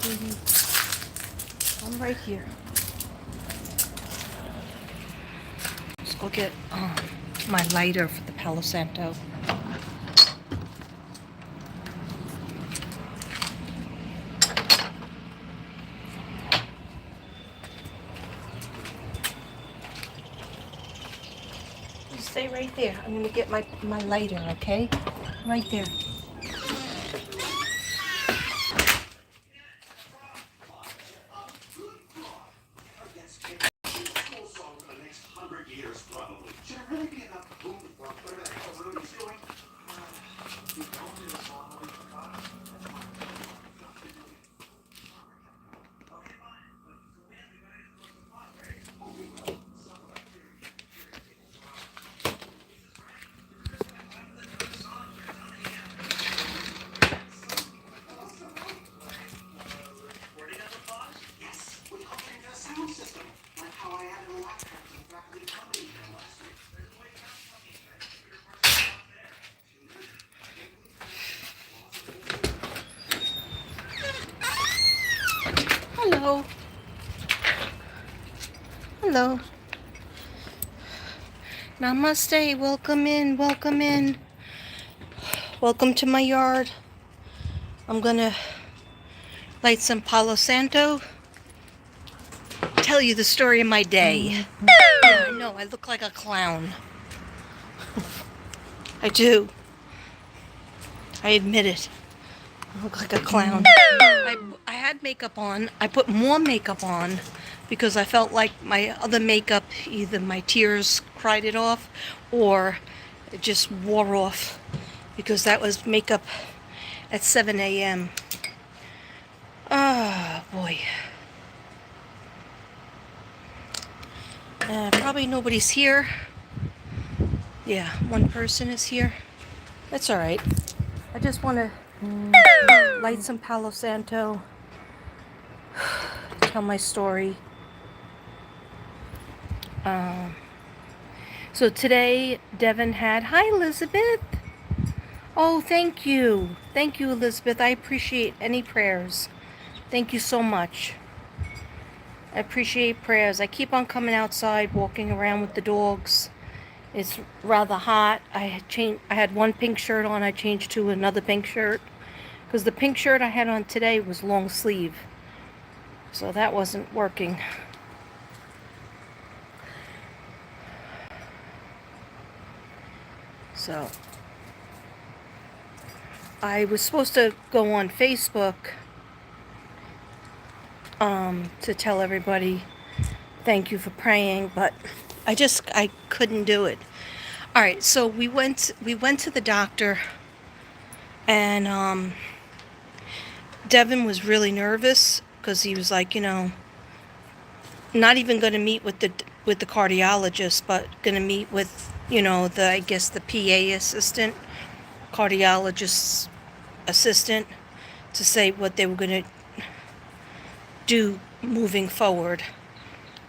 baby. I'm right here. Let's go get my lighter for the Palo Santo. You stay right there. I'm gonna get my lighter, okay? Right there. Hello. Hello. Namaste. Welcome in. Welcome in. Welcome to my yard. I'm gonna light some Palo Santo. Tell you the story of my day. Yeah, I know. I look like a clown. I do. I admit it. I look like a clown. I had makeup on. I put more makeup on because I felt like my other makeup, either my tears cried it off or it just wore off because that was makeup at 7 a.m. Oh, boy. Probably nobody's here. Yeah, one person is here. That's all right. I just want to light some Palo Santo, tell my story. So today, Devin had... Hi, Elizabeth. Oh, thank you. Thank you, Elizabeth. I appreciate any prayers. Thank you so much. I appreciate prayers. I keep on coming outside, walking around with the dogs. It's rather hot. I had one pink shirt on. I changed to another pink shirt because the pink shirt I had on today was long sleeve. So that wasn't working. So I was supposed to go on Facebook to tell everybody thank you for praying, but I couldn't do it. All right, so we went to the doctor, and Devin was really nervous because he was like, not even going to meet with the cardiologist, but going to meet with, I guess the PA assistant, cardiologist's assistant, to say what they were going to do moving forward.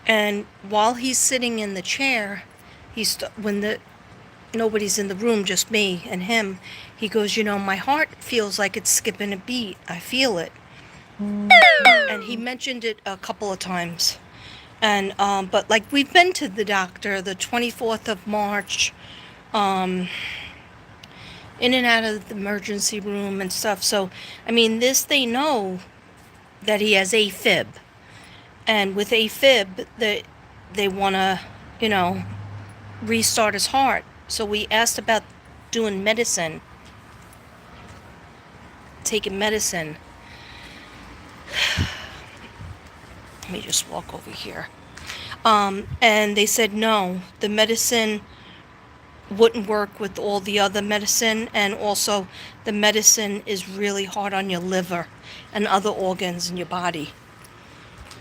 And while he's sitting in the chair, nobody's in the room, just me and him, he goes, my heart feels like it's skipping a beat. I feel it. And he mentioned it a couple of times. And but like we've been to the doctor the 24th of March, in and out of the emergency room and stuff. So I mean, they know that he has AFib, and with AFib, they want to, restart his heart. So we asked about doing medicine, taking medicine. Let me just walk over here. And they said no, the medicine wouldn't work with all the other medicine, and also the medicine is really hard on your liver and other organs in your body.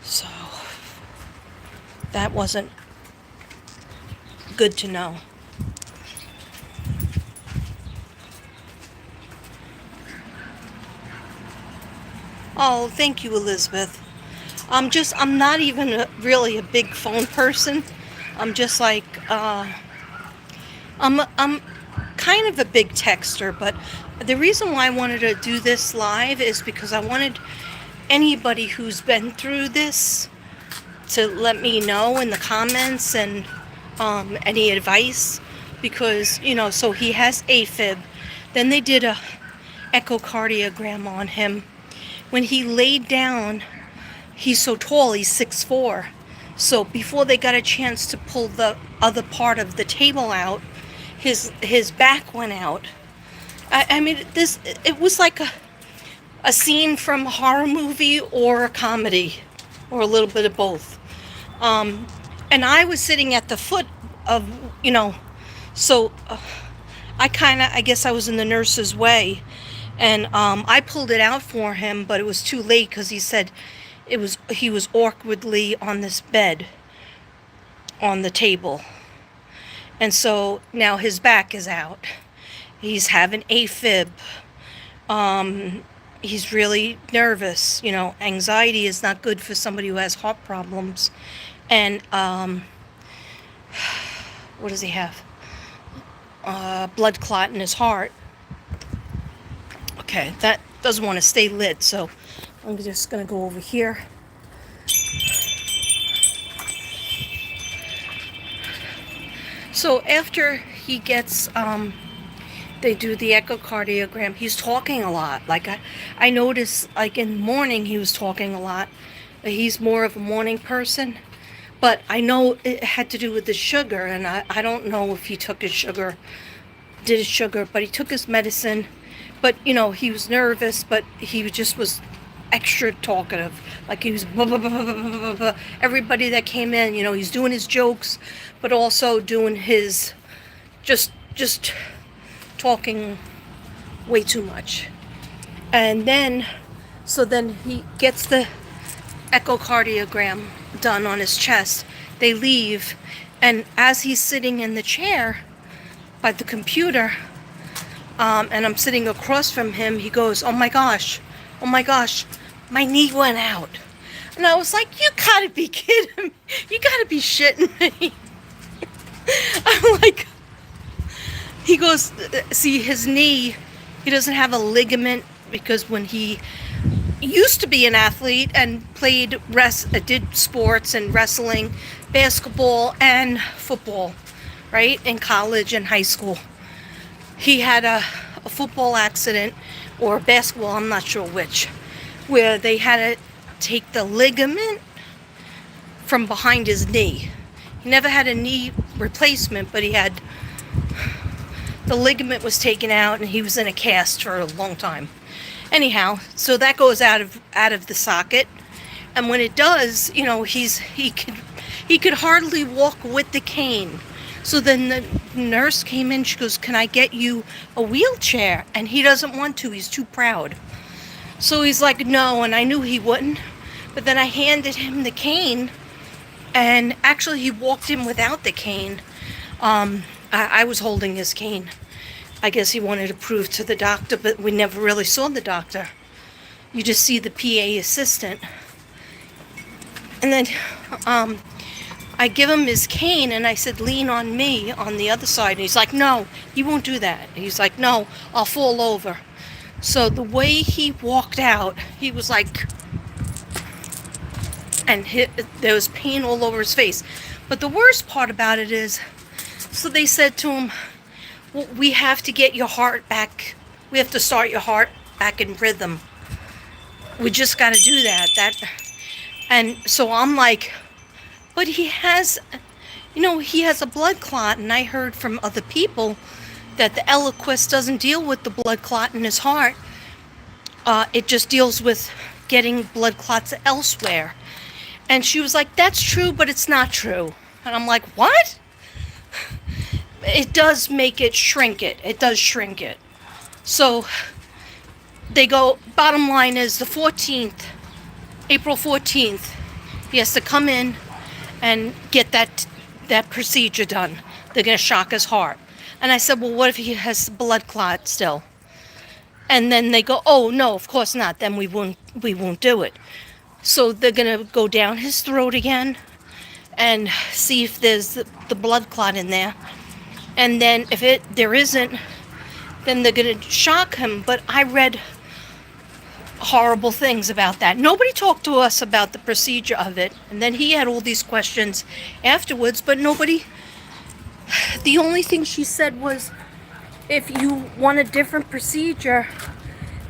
So that wasn't good to know. Oh, thank you, Elizabeth. I'm not even really a big phone person. I'm just like, I'm kind of a big texter, but the reason why I wanted to do this live is because I wanted anybody who's been through this to let me know in the comments and any advice, because so he has AFib. Then they did a echocardiogram on him. When he laid down, he's so tall, he's 6'4". So before they got a chance to pull the other part of the table out, his back went out. I mean, it was like a scene from a horror movie or a comedy, or a little bit of both. And I was sitting at the foot of, so I guess I was in the nurse's way, and I pulled it out for him, but it was too late because he said he was awkwardly on this bed on the table. And so now his back is out. He's having AFib. He's really nervous. Anxiety is not good for somebody who has heart problems. And what does he have? Blood clot in his heart. Okay, that doesn't want to stay lit, so I'm just going to go over here. So after he gets, they do the echocardiogram, he's talking a lot. Like I noticed, like in the morning he was talking a lot. He's more of a morning person. But I know it had to do with the sugar, and I don't know if he took his sugar, but he took his medicine. But, he was nervous, but he just was extra talkative. Like he was blah, blah, blah, blah, blah, blah. Everybody that came in, he's doing his jokes, but also doing his, just talking way too much. And then he gets the echocardiogram done on his chest. They leave, and as he's sitting in the chair by the computer, and I'm sitting across from him, he goes, oh my gosh, my knee went out. And I was like, you gotta be kidding me. You gotta be shitting me. I'm like, he goes, see, his knee, he doesn't have a ligament, because when he used to be an athlete and did sports and wrestling, basketball and football, right, in college and high school. He had a football accident, or basketball, I'm not sure which, where they had to take the ligament from behind his knee. He never had a knee replacement, but the ligament was taken out, and he was in a cast for a long time. Anyhow, so that goes out of the socket, and when it does, he could hardly walk with the cane. So then the nurse came in, she goes, can I get you a wheelchair? And he doesn't want to, he's too proud. So he's like, no, and I knew he wouldn't. But then I handed him the cane, and actually he walked in without the cane. I was holding his cane. I guess he wanted to prove to the doctor, but we never really saw the doctor. You just see the PA assistant. And then I give him his cane, and I said, lean on me on the other side. And he's like, no, he won't do that. He's like, no, I'll fall over. So the way he walked out, he was like, and there was pain all over his face. But the worst part about it is, so they said to him, well, we have to get your heart back. We have to start your heart back in rhythm. We just got to do that. And so I'm like, but he has a blood clot, and I heard from other people that the Eliquis doesn't deal with the blood clot in his heart. It just deals with getting blood clots elsewhere. And she was like, that's true, but it's not true. And I'm like, what? It does make it shrink it. It does shrink it. So they go, bottom line is the 14th, April 14th, he has to come in and get that procedure done. They're going to shock his heart. And I said, well, what if he has blood clot still? And then they go, oh, no, of course not. Then we won't do it. So they're going to go down his throat again and see if there's the blood clot in there. And then if there isn't, then they're going to shock him. But I read horrible things about that. Nobody talked to us about the procedure of it. And then he had all these questions afterwards, but nobody. The only thing she said was if you want a different procedure,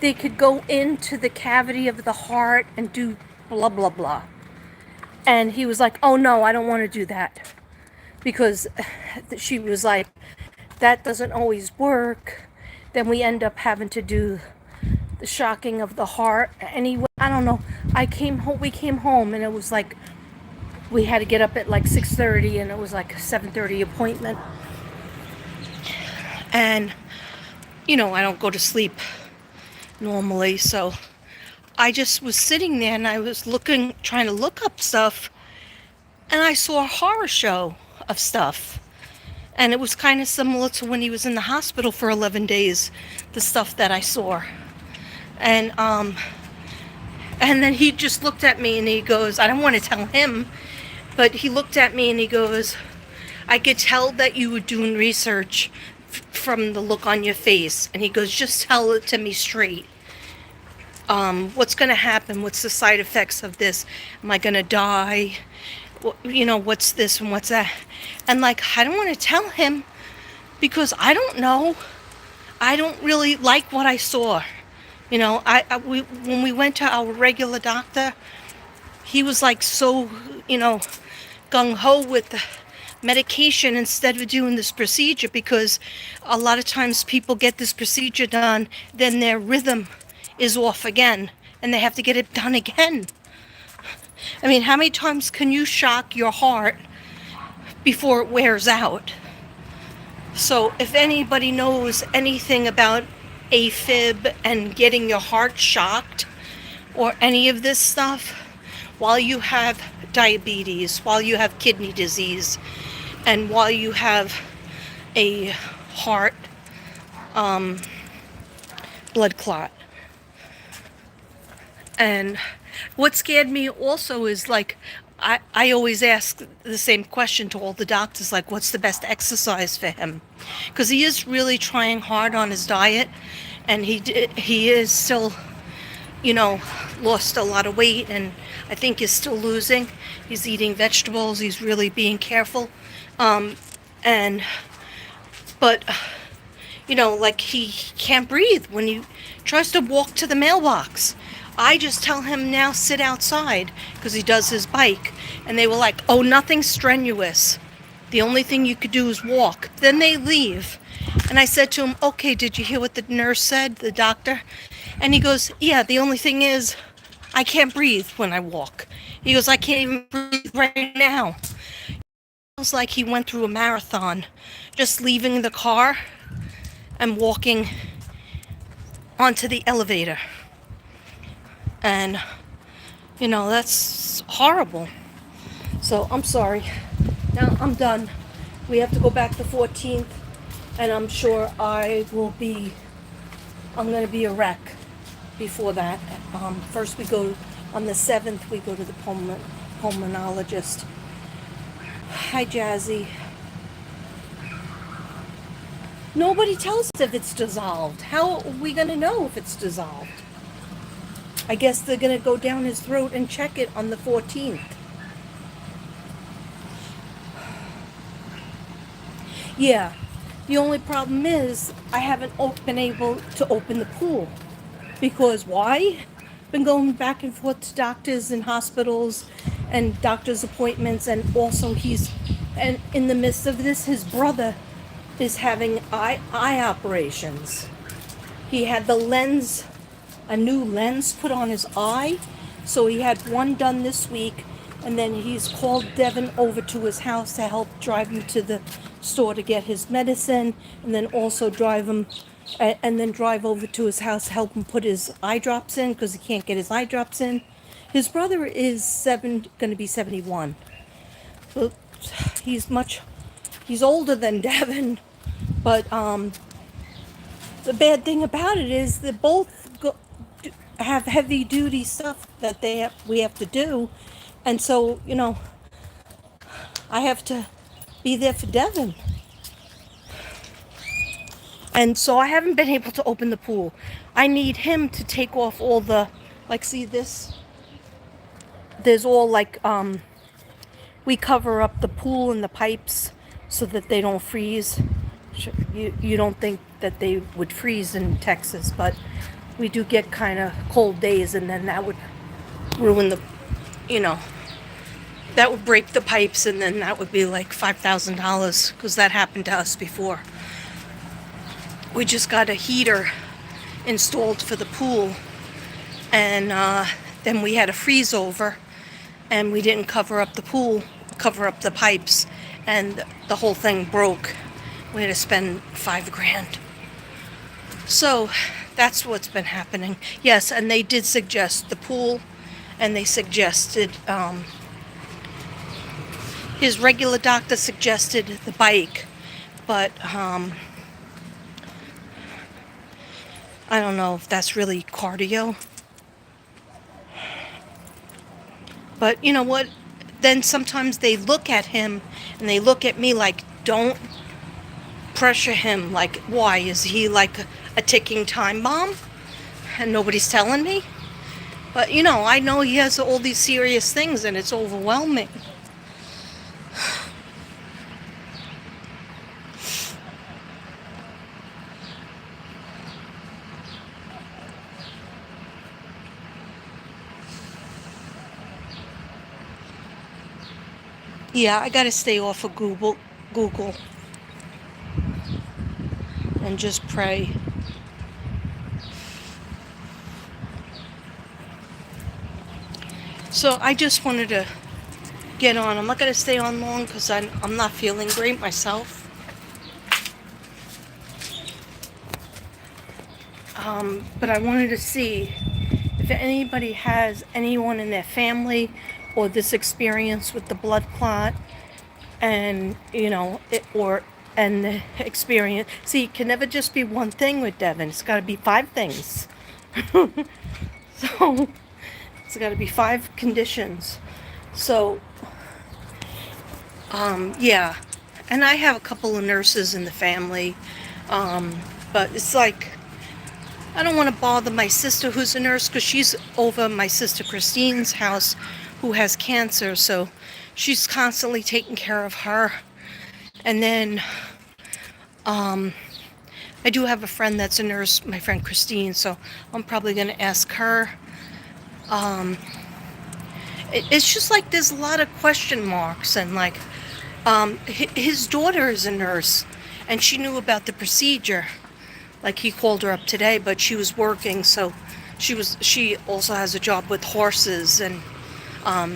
they could go into the cavity of the heart and do blah, blah, blah. And he was like, oh no, I don't want to do that. Because she was like, that doesn't always work. Then we end up having to do the shocking of the heart. Anyway, I don't know. We came home and it was like, we had to get up at like 6:30 and it was like a 7:30 appointment. And, I don't go to sleep normally, so I just was sitting there and I was trying to look up stuff, and I saw a horror show of stuff. And it was kind of similar to when he was in the hospital for 11 days, the stuff that I saw. And then he just looked at me and he goes, I don't want to tell him, but he looked at me and he goes, I could tell that you were doing research from the look on your face. And he goes, just tell it to me straight. What's going to happen? What's the side effects of this? Am I going to die? What's this and what's that? And like, I don't want to tell him because I don't know. I don't really like what I saw. When we went to our regular doctor, he was like so, gung-ho with the medication instead of doing this procedure, because a lot of times people get this procedure done, then their rhythm is off again and they have to get it done again. I mean, how many times can you shock your heart before it wears out? So if anybody knows anything about AFib and getting your heart shocked or any of this stuff, while you have diabetes, while you have kidney disease, and while you have a heart blood clot. And what scared me also is like, I always ask the same question to all the doctors, like, what's the best exercise for him? Because he is really trying hard on his diet, and he is still, lost a lot of weight, and I think he's still losing. He's eating vegetables. He's really being careful. But like he can't breathe when he tries to walk to the mailbox. I just tell him now sit outside because he does his bike. And they were like, oh, nothing strenuous. The only thing you could do is walk. Then they leave. And I said to him, okay, did you hear what the nurse said, the doctor? And he goes, yeah, the only thing is I can't breathe when I walk. He goes, I can't even breathe right now. It feels like he went through a marathon, just leaving the car and walking onto the elevator. And, that's horrible. So I'm sorry. Now I'm done. We have to go back the 14th, and I'm sure I'm going to be a wreck before that. First we go, on the 7th, we go to the pulmonologist. Hi, Jazzy. Nobody tells us if it's dissolved. How are we going to know if it's dissolved? I guess they're going to go down his throat and check it on the 14th. Yeah, the only problem is I haven't been able to open the pool. Because why? Been going back and forth to doctors and hospitals and doctor's appointments, and also and in the midst of this, his brother is having eye operations. He had a new lens put on his eye, so he had one done this week, and then he's called Devin over to his house to help drive him to the store to get his medicine, and then also drive over to his house to help him put his eye drops in, because he can't get his eye drops in. His brother is going to be 71. So he's older than Devin, but the bad thing about it is they both have heavy duty stuff that we have to do, and so I have to be there for Devin. And so I haven't been able to open the pool. I need him to take off all the Like, see this? There's all like, we cover up the pool and the pipes so that they don't freeze. You don't think that they would freeze in Texas, but we do get kind of cold days, and then that would ruin the, you know, that would break the pipes, and then that would be like $5,000 because that happened to us before. We just got a heater installed for the pool, and then we had a freeze over, and we didn't cover up the pool, cover up the pipes, and the whole thing broke. We had to spend $5,000. So that's what's been happening. Yes, and they did suggest the pool, and they suggested, his regular doctor suggested the bike, but I don't know if that's really cardio. But you know what? Then sometimes they look at him and they look at me like, don't pressure him. Like, why? Is he like a ticking time bomb? And nobody's telling me? But you know, I know he has all these serious things and it's overwhelming. Yeah, I gotta stay off of Google and just pray. So I just wanted to get on. I'm not gonna stay on long because I'm not feeling great myself. But I wanted to see if anybody has anyone in their family or this experience with the blood clot, and you know and the experience. See, it can never just be one thing with Devin. It's got to be 5 things. So it's got to be 5 conditions. So yeah, and I have a couple of nurses in the family, but it's like, I don't want to bother my sister who's a nurse because she's over my sister Christine's house who has cancer, so she's constantly taking care of her. And then I do have a friend that's a nurse, my friend Christine, so I'm probably going to ask her. It's just like there's a lot of question marks, and like his daughter is a nurse and she knew about the procedure. Like, he called her up today, but she was working, so she also has a job with horses, and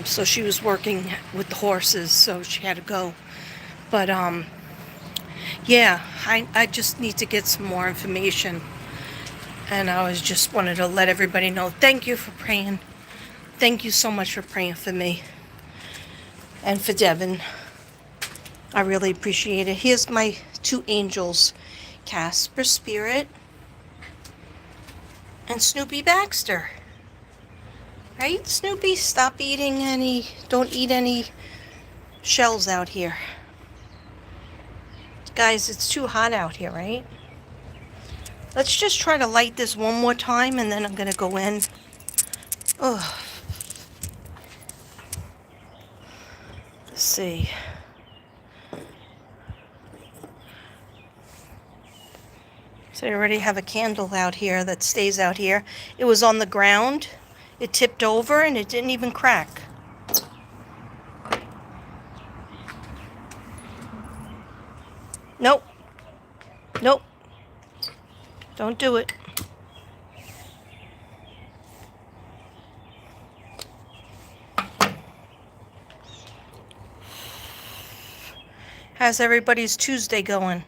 so she was working with the horses, so she had to go. But yeah, I just need to get some more information, and I was just wanted to let everybody know. Thank you for praying. Thank you so much for praying for me and for Devin. I really appreciate it. Here's my 2 angels, Casper Spirit and Snoopy Baxter. Right, Snoopy? Stop eating don't eat any shells out here. Guys, it's too hot out here, right? Let's just try to light this one more time and then I'm gonna go in. Ugh. Let's see. So I already have a candle out here that stays out here. It was on the ground. It tipped over and it didn't even crack. Nope. Nope. Don't do it. How's everybody's Tuesday going?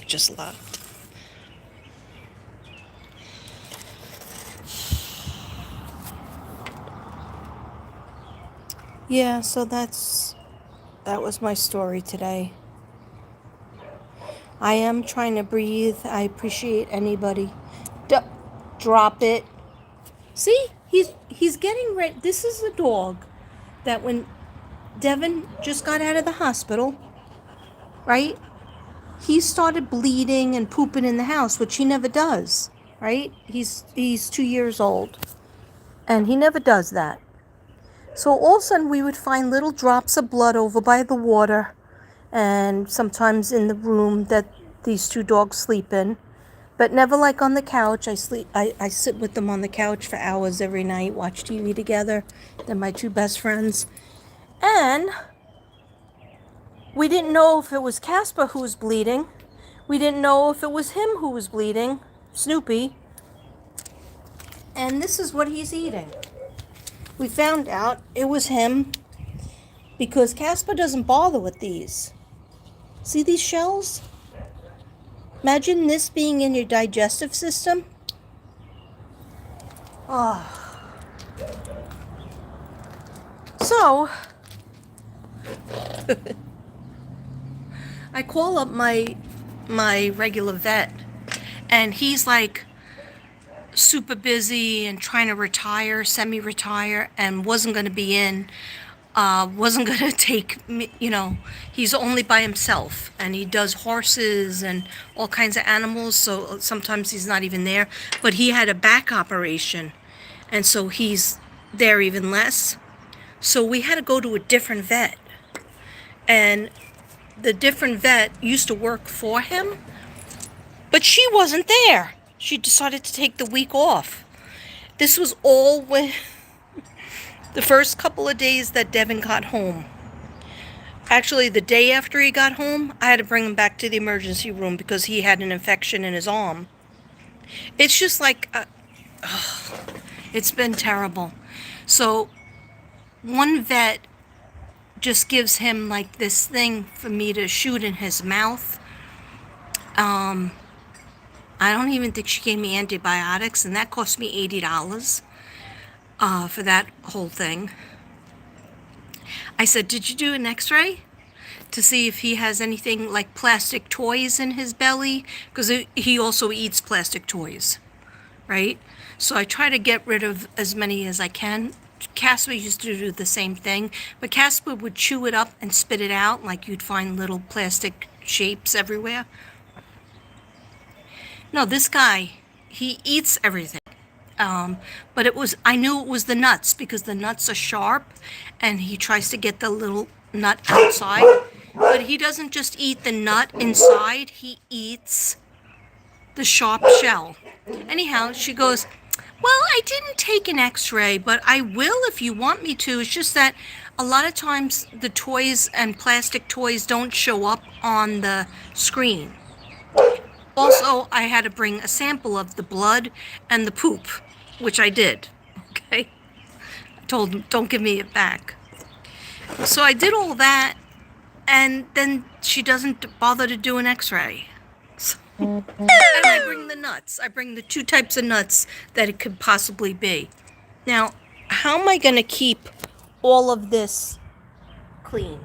just laughed. Yeah, so that was my story today. I am trying to breathe. I appreciate anybody. Drop it. See? He's getting ready. This is a dog that when Devin just got out of the hospital, right? He started bleeding and pooping in the house, which he never does, right? He's 2 years old, and he never does that. So all of a sudden we would find little drops of blood over by the water, and sometimes in the room that these two dogs sleep in, but never like on the couch. I sit with them on the couch for hours every night, watch TV together. They're my two best friends. And we didn't know if it was Casper who was bleeding. We didn't know if it was him who was bleeding, Snoopy. And this is what he's eating. We found out it was him because Casper doesn't bother with these. See these shells? Imagine this being in your digestive system. Oh. So, I call up my regular vet, and he's like super busy and trying to retire, semi-retire, and wasn't going to be in. Wasn't going to take me, he's only by himself, and he does horses and all kinds of animals, so sometimes he's not even there. But he had a back operation, and so he's there even less. So we had to go to a different vet, and the different vet used to work for him, but she wasn't there. She decided to take the week off. This was all when the first couple of days that Devin got home. Actually, the day after he got home, I had to bring him back to the emergency room because he had an infection in his arm. It's just like, it's been terrible. So, one vet just gives him like this thing for me to shoot in his mouth. I don't even think she gave me antibiotics, and that cost me $80. For that whole thing. I said, did you do an x-ray to see if he has anything like plastic toys in his belly? Because he also eats plastic toys, right? So I try to get rid of as many as I can. Casper used to do the same thing, but Casper would chew it up and spit it out, like you'd find little plastic shapes everywhere. No, this guy, he eats everything. But I knew it was the nuts because the nuts are sharp, and he tries to get the little nut outside. But he doesn't just eat the nut inside, he eats the sharp shell. Anyhow, she goes, well, I didn't take an x-ray, but I will if you want me to. It's just that a lot of times the toys and plastic toys don't show up on the screen. Also, I had to bring a sample of the blood and the poop, which I did, okay? I told him, don't give me it back. So I did all that, and then she doesn't bother to do an x-ray. So, and I bring the nuts. I bring the 2 types of nuts that it could possibly be. Now, how am I going to keep all of this clean?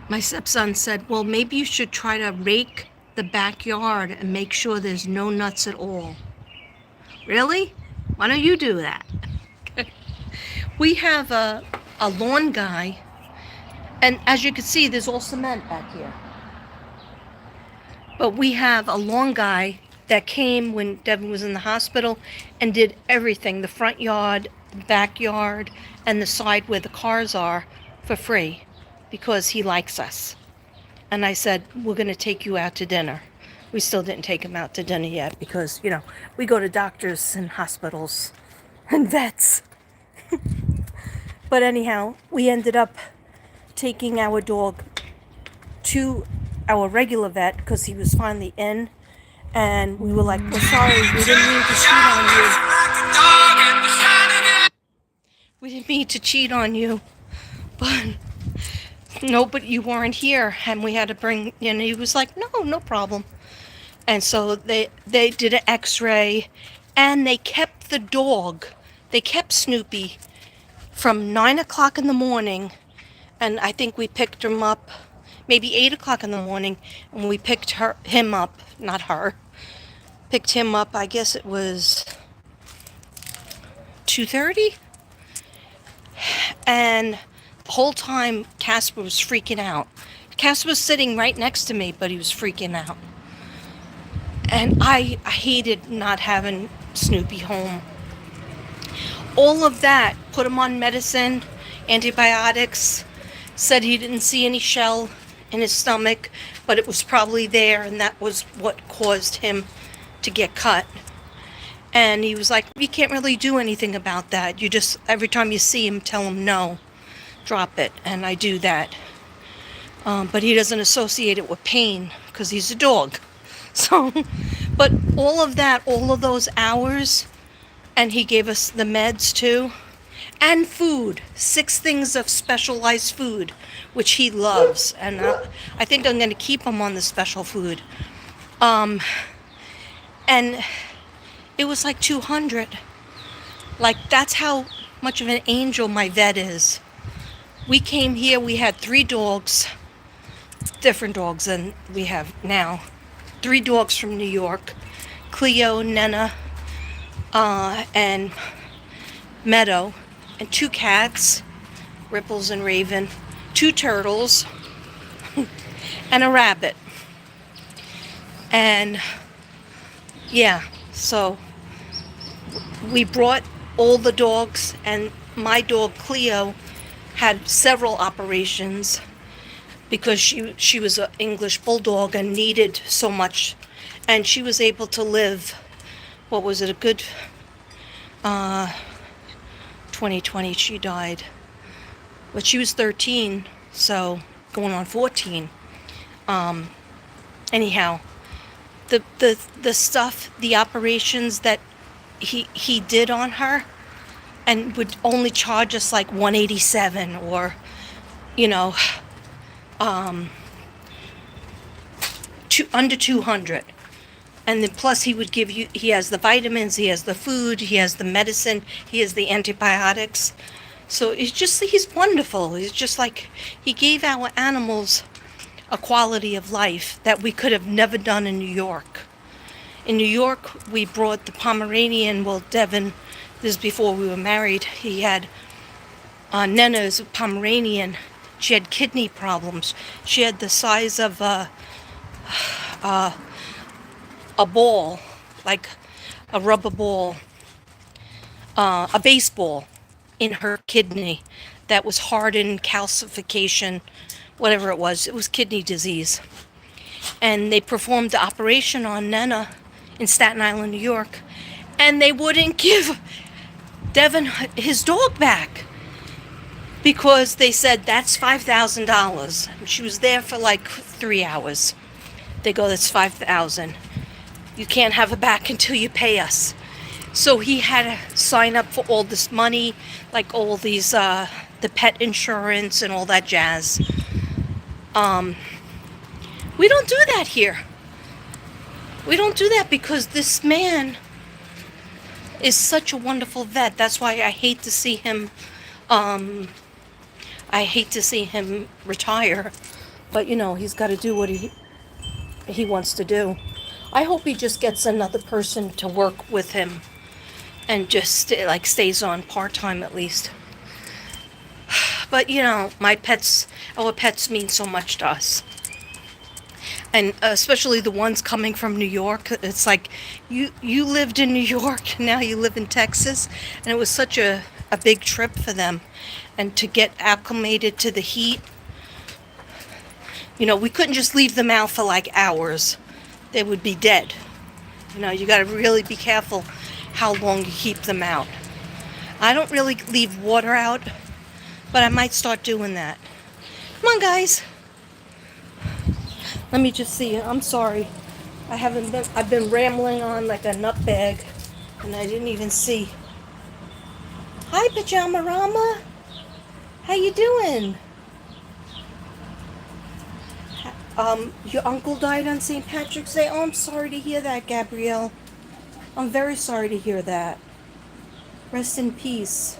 My stepson said, well, maybe you should try to rake the backyard and make sure there's no nuts at all. Really? Why don't you do that? We have a lawn guy, and as you can see, there's all cement back here. But we have a lawn guy that came when Devin was in the hospital and did everything, the front yard, the backyard, and the side where the cars are, for free, because he likes us. And I said, we're going to take you out to dinner. We still didn't take him out to dinner yet because, we go to doctors and hospitals and vets. But anyhow, we ended up taking our dog to our regular vet because he was finally in. And we were like, we're sorry, we didn't mean to cheat on you. We didn't mean to cheat on you. But no, but you weren't here, and we had to bring, and he was like, no, no problem. And so they did an x-ray, and they kept the dog. They kept Snoopy from 9 o'clock in the morning, and I think we picked him up maybe 8 o'clock in the morning, and we picked him up, not her, picked him up, I guess it was 2:30, and the whole time Casper was freaking out. Casper was sitting right next to me, but he was freaking out. And I hated not having Snoopy home. All of that, put him on medicine, antibiotics, said he didn't see any shell in his stomach, but it was probably there, and that was what caused him to get cut. And he was like, you can't really do anything about that. You just, every time you see him, tell him no, drop it. And I do that. But he doesn't associate it with pain because he's a dog. So, but all of that, all of those hours, and he gave us the meds too, and food, 6 things of specialized food, which he loves. And I think I'm going to keep him on the special food. And it was like 200. Like, that's how much of an angel my vet is. We came here, we had 3 dogs, different dogs than we have now. 3 dogs from New York, Cleo, Nena, and Meadow, and 2 cats, Ripples and Raven, 2 turtles, and a rabbit. And yeah, so we brought all the dogs, and my dog Cleo had several operations because she was an English bulldog and needed so much, and she was able to live, what was it, a good 2020 she died, but she was 13, so going on 14. Anyhow, the stuff, the operations that he did on her, and would only charge us like 187 or, you know, under 200. And then plus he would give you, he has the vitamins, he has the food, he has the medicine, he has the antibiotics. So it's just, he's wonderful. He's just like, he gave our animals a quality of life that we could have never done in New York. In New York, we brought the Pomeranian, well, Devin, this is before we were married, he had, Nena's Pomeranian. She had kidney problems. She had the size of a ball, like a rubber ball, a baseball in her kidney that was hardened, calcification, whatever it was. It was kidney disease. And they performed the operation on Nena in Staten Island, New York, and they wouldn't give Devin his dog back because they said that's $5,000. She was there for like 3 hours. They go, that's $5,000. You can't have it back until you pay us. So he had to sign up for all this money, like all these, the pet insurance and all that jazz. We don't do that here. We don't do that because this man is such a wonderful vet. That's why I hate to see him, retire. But, you know, he's got to do what he wants to do. I hope he just gets another person to work with him and just stays on part-time at least. But, you know, our pets mean so much to us. And especially the ones coming from New York. It's like, you lived in New York, now you live in Texas. And it was such a big trip for them. And to get acclimated to the heat, you know, we couldn't just leave them out for like hours. They would be dead. You know, you got to really be careful how long you keep them out. I don't really leave water out, but I might start doing that. Come on, guys. Let me just see. I'm sorry. I've been rambling on like a nutbag, and I didn't even see. Hi, Pajama Rama. How you doing? Your uncle died on St. Patrick's Day? Oh, I'm sorry to hear that, Gabrielle. I'm very sorry to hear that. Rest in peace.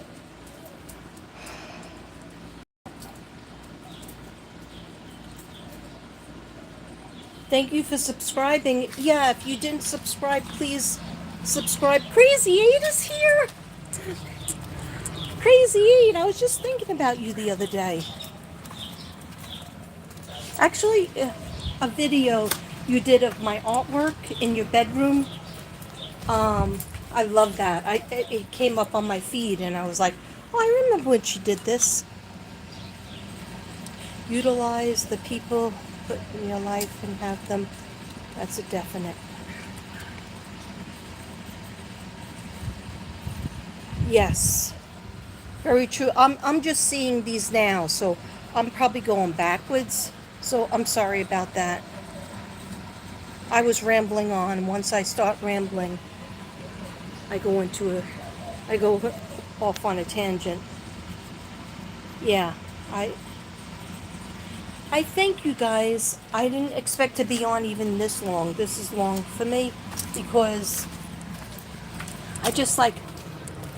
Thank you for subscribing. Yeah, if you didn't subscribe, please subscribe. Crazy 8 is here. Crazy 8, I was just thinking about you the other day. Actually, a video you did of my artwork in your bedroom. I love that. It came up on my feed and I was like, oh, I remember when she did this. Utilize the people put in your life and have them. That's a definite. Yes. Very true. I'm just seeing these now, so I'm probably going backwards. So I'm sorry about that. I was rambling on. Once I start rambling, I go off on a tangent. Yeah, I thank you guys. I didn't expect to be on even this long. This is long for me because I just like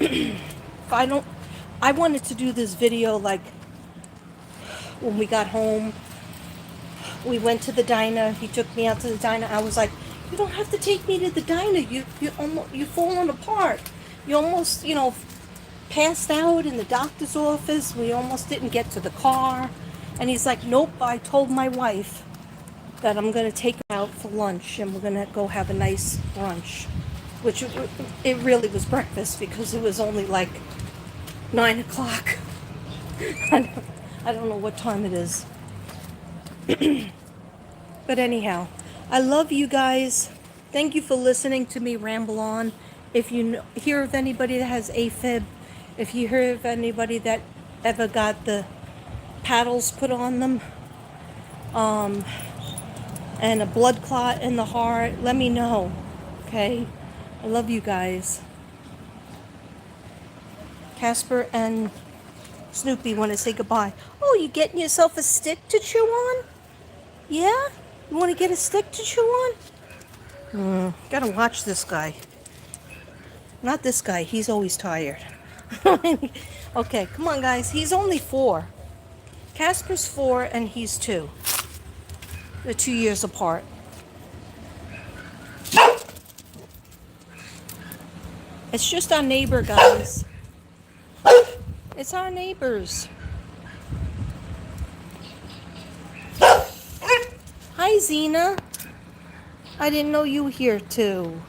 I wanted to do this video like when we got home. We went to the diner. He took me out to the diner. I was like, you don't have to take me to the diner. You're falling apart. You almost, passed out in the doctor's office. We almost didn't get to the car. And he's like, nope, I told my wife that I'm going to take her out for lunch and we're going to go have a nice brunch. Which it really was breakfast because it was only like 9 o'clock. I don't know what time it is. But anyhow, I love you guys. Thank you for listening to me ramble on. If you hear of anybody that has AFib, if you hear of anybody that ever got the paddles put on them, and a blood clot in the heart, let me know. Okay? I love you guys. Casper and Snoopy want to say goodbye. Oh, you getting yourself a stick to chew on? Yeah? You want to get a stick to chew on? Gotta watch this guy. Not this guy. He's always tired. Okay, come on, guys. He's only 4. Casper's 4 and he's 2. They're 2 years apart. It's just our neighbor, guys. It's our neighbors. Hi, Zena. I didn't know you were here, too.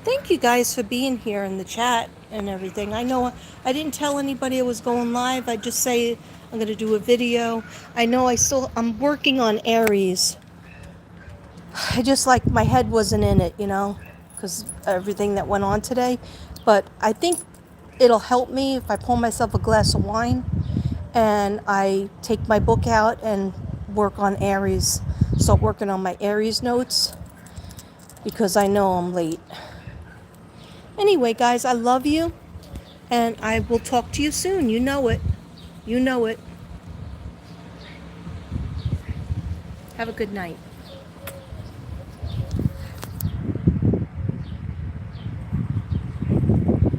Thank you guys for being here in the chat and everything. I know I didn't tell anybody I was going live. I just say I'm going to do a video. I know I'm working on Aries. I just like my head wasn't in it, because everything that went on today. But I think it'll help me if I pour myself a glass of wine and I take my book out and work on Aries. Start working on my Aries notes because I know I'm late. Anyway, guys, I love you and I will talk to you soon. You know it. You know it. Have a good night.